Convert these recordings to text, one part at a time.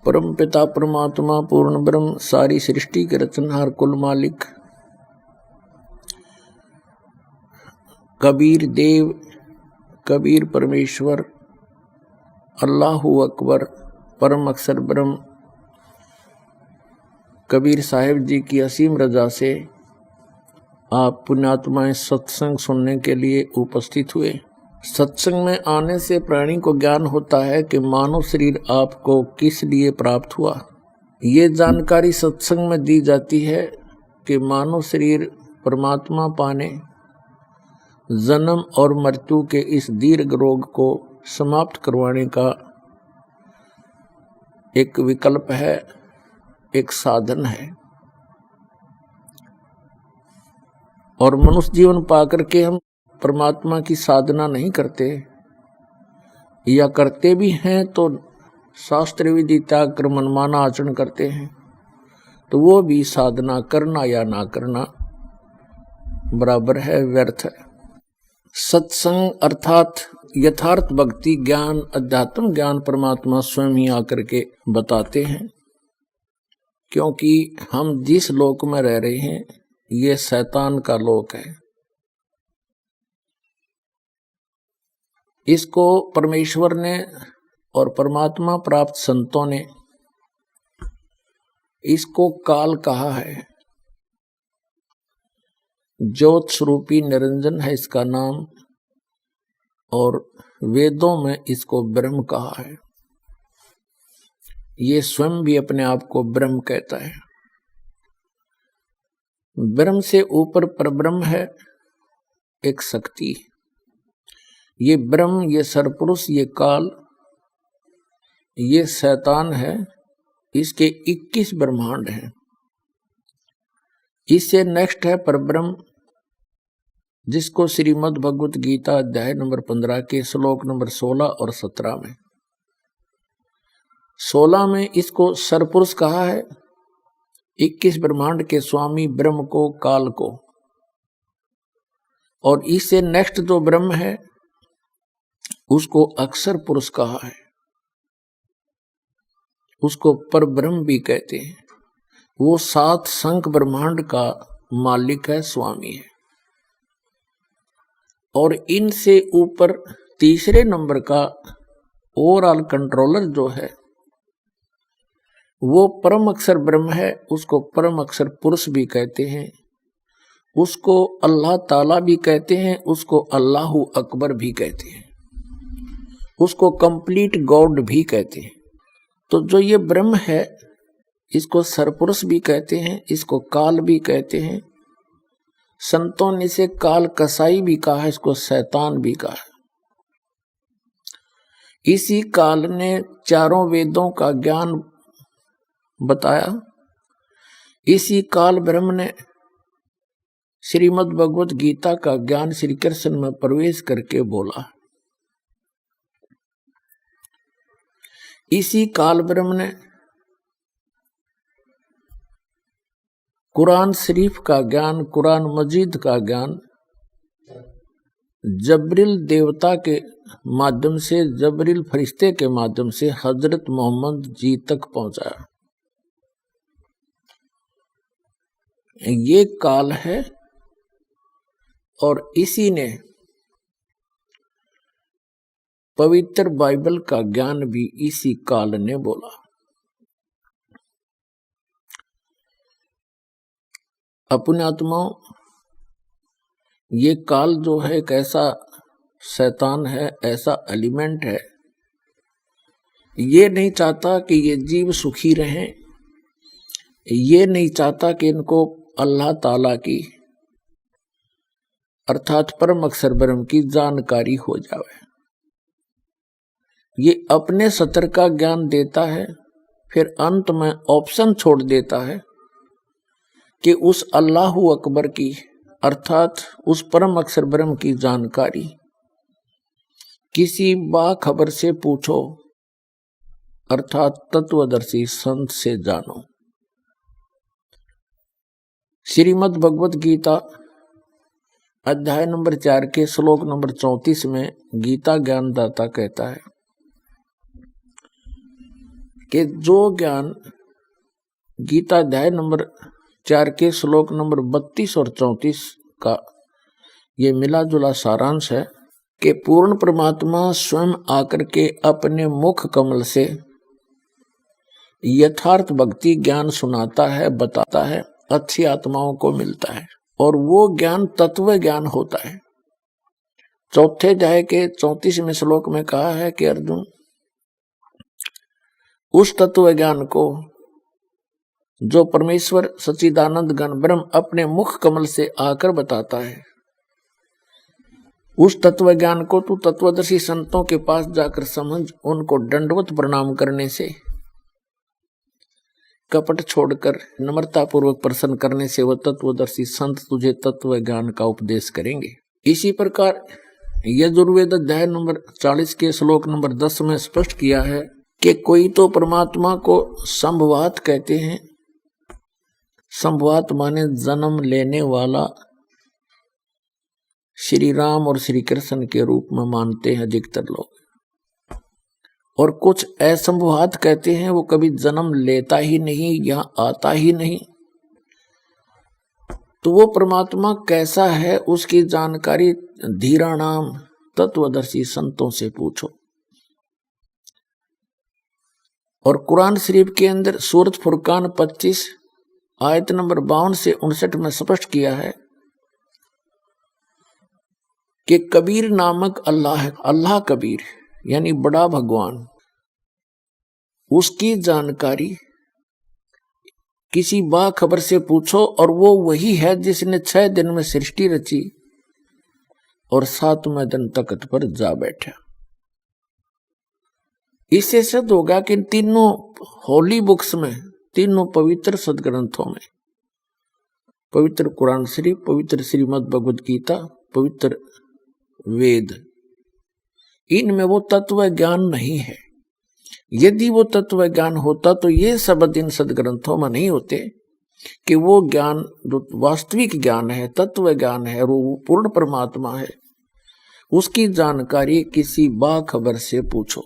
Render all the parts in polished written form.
परम पिता परमात्मा पूर्ण ब्रह्म सारी सृष्टि के रचनहार कुल मालिक कबीर देव कबीर परमेश्वर अल्लाहु अकबर परम अक्षर ब्रह्म कबीर साहिब जी की असीम रजा से आप पुण्यात्माएं सत्संग सुनने के लिए उपस्थित हुए। सत्संग में आने से प्राणी को ज्ञान होता है कि मानव शरीर आपको किस लिए प्राप्त हुआ। ये जानकारी सत्संग में दी जाती है कि मानव शरीर परमात्मा पाने जन्म और मृत्यु के इस दीर्घ रोग को समाप्त करवाने का एक विकल्प है, एक साधन है। और मनुष्य जीवन पाकर के हम परमात्मा की साधना नहीं करते, या करते भी हैं तो शास्त्र विधि त्याग कर मनमाना आचरण करते हैं, तो वो भी साधना करना या ना करना बराबर है, व्यर्थ है। सत्संग अर्थात यथार्थ भक्ति ज्ञान अध्यात्म ज्ञान परमात्मा स्वयं ही आकर के बताते हैं, क्योंकि हम जिस लोक में रह रहे हैं ये शैतान का लोक है। इसको परमेश्वर ने और परमात्मा प्राप्त संतों ने इसको काल कहा है। ज्योत स्वरूपी निरंजन है इसका नाम, और वेदों में इसको ब्रह्म कहा है। ये स्वयं भी अपने आप को ब्रह्म कहता है। ब्रह्म से ऊपर परब्रह्म है, एक शक्ति। ये ब्रह्म, ये सरपुरुष, ये काल, ये शैतान है। इसके 21 ब्रह्मांड हैं। इससे नेक्स्ट है परब्रह्म, जिसको श्रीमद् भगवत गीता अध्याय नंबर 15 के श्लोक नंबर 16 और 17 में 16 में इसको सरपुरुष कहा है, 21 ब्रह्मांड के स्वामी ब्रह्म को, काल को। और इससे नेक्स्ट जो ब्रह्म है उसको अक्षर पुरुष कहा है, उसको परब्रह्म भी कहते हैं। वो 7 संख ब्रह्मांड का मालिक है, स्वामी है। और इनसे ऊपर तीसरे नंबर का ओवरऑल कंट्रोलर जो है वो परम अक्षर ब्रह्म है, उसको परम अक्षर पुरुष भी कहते हैं, उसको अल्लाह ताला भी कहते हैं, उसको अल्लाहु अकबर भी कहते हैं, उसको कंप्लीट गॉड भी कहते हैं। तो जो ये ब्रह्म है इसको सरपुरुष भी कहते हैं, इसको काल भी कहते हैं। संतों ने इसे काल कसाई भी कहा है, इसको शैतान भी कहा है। इसी काल ने चारों वेदों का ज्ञान बताया। इसी काल ब्रह्म ने श्रीमद् भगवत गीता का ज्ञान श्री कृष्ण में प्रवेश करके बोला। इसी काल ब्रह्म ने कुरान शरीफ का ज्ञान, कुरान मजीद का ज्ञान जबरील देवता के माध्यम से, जबरील फरिश्ते के माध्यम से हजरत मोहम्मद जी तक पहुंचाया। ये काल है, और इसी ने पवित्र बाइबल का ज्ञान भी इसी काल ने बोला। अपने आत्माओं, ये काल जो है एक ऐसा शैतान है, ऐसा एलिमेंट है, ये नहीं चाहता कि ये जीव सुखी रहें, ये नहीं चाहता कि इनको अल्लाह ताला की अर्थात परम अक्षर ब्रह्म की जानकारी हो जाए। ये अपने सतर का ज्ञान देता है, फिर अंत में ऑप्शन छोड़ देता है कि उस अल्लाहु अकबर की अर्थात उस परम अक्षर ब्रह्म की जानकारी किसी बाखबर से पूछो, अर्थात तत्वदर्शी संत से जानो। श्रीमद् भगवत गीता अध्याय नंबर 4 के श्लोक नंबर 34 में गीता ज्ञानदाता कहता है कि जो ज्ञान गीता अध्याय नंबर 4 के श्लोक नंबर 32 और 34 का ये मिला जुला सारांश है कि पूर्ण परमात्मा स्वयं आकर के अपने मुख कमल से यथार्थ भक्ति ज्ञान सुनाता है, बताता है, अच्छी आत्माओं को मिलता है और वो ज्ञान तत्व ज्ञान होता है। चौथे अध्याय के 34वें श्लोक में कहा है कि अर्जुन, उस तत्व ज्ञान को जो परमेश्वर सच्चिदानंद घन ब्रह्म अपने मुख कमल से आकर बताता है, उस तत्व ज्ञान को तू तत्वदर्शी संतों के पास जाकर समझ, उनको दंडवत प्रणाम करने से, कपट छोड़कर नम्रता पूर्वक प्रसन्न करने से वह तत्वदर्शी संत तुझे तत्व ज्ञान का उपदेश करेंगे। इसी प्रकार यजुर्वेद अध्याय नंबर 40 के श्लोक नंबर 10 में स्पष्ट किया है कि कोई तो परमात्मा को संभवात कहते हैं। संभवात माने जन्म लेने वाला श्री राम और श्री कृष्ण के रूप में मानते हैं अधिकतर लोग, और कुछ असंभवात कहते हैं, वो कभी जन्म लेता ही नहीं या आता ही नहीं। तो वो परमात्मा कैसा है उसकी जानकारी धीराणाम तत्वदर्शी संतों से पूछो। और कुरान शरीफ के अंदर सूरत फुरकान 25 आयत नंबर 52 से 59 में स्पष्ट किया है कि कबीर नामक अल्लाह है, अल्लाह कबीर यानी बड़ा भगवान, उसकी जानकारी किसी बाखबर से पूछो और वो वही है जिसने 6 दिन में सृष्टि रची और 7वें दिन तख्त पर जा बैठा। इससे सिद्ध होगा कि तीनों होली बुक्स में, तीनों पवित्र सदग्रंथों में, पवित्र कुरान शरीफ, पवित्र श्रीमद् भगवद गीता, पवित्र वेद, इनमें वो तत्व ज्ञान नहीं है। यदि वो तत्व ज्ञान होता तो ये शब्द इन सदग्रंथों में नहीं होते कि वो ज्ञान जो वास्तविक ज्ञान है, तत्व ज्ञान है, वो पूर्ण परमात्मा है, उसकी जानकारी किसी बाखबर से पूछो।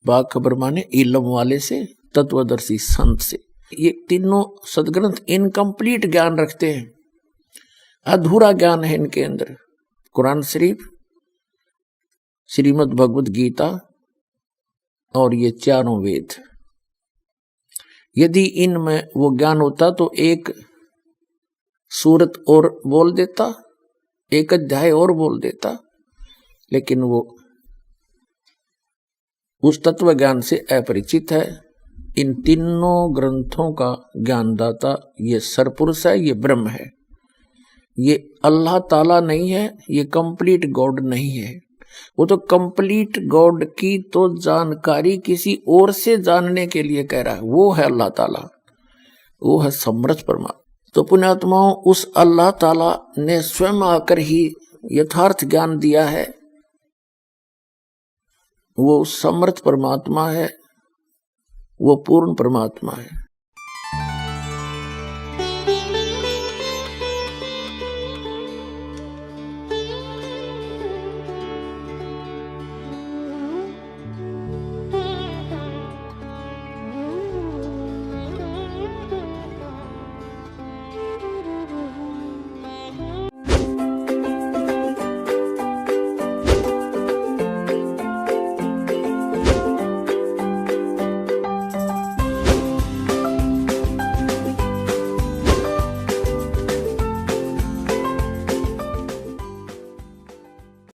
बाखबर माने इल्म वाले से, तत्वदर्शी संत से। ये तीनों सदग्रंथ इनकम्प्लीट ज्ञान रखते हैं, अधूरा ज्ञान है इनके अंदर। कुरान शरीफ, श्रीमद् भगवद गीता और ये चारों वेद, यदि इनमें वो ज्ञान होता तो एक सूरत और बोल देता, एक अध्याय और बोल देता, लेकिन वो उस तत्व ज्ञान से अपरिचित है। इन तीनों ग्रंथों का ज्ञानदाता ये सरपुरुष है, ये ब्रह्म है, ये अल्लाह ताला नहीं है, ये कंप्लीट गॉड नहीं है। वो तो कंप्लीट गॉड की तो जानकारी किसी और से जानने के लिए कह रहा है, वो है अल्लाह ताला, वो है समर्थ परमात्मा। तो पुण्यात्माओं, उस अल्लाह ताला ने स्वयं आकर ही यथार्थ ज्ञान दिया है। वो समर्थ परमात्मा है, वो पूर्ण परमात्मा है।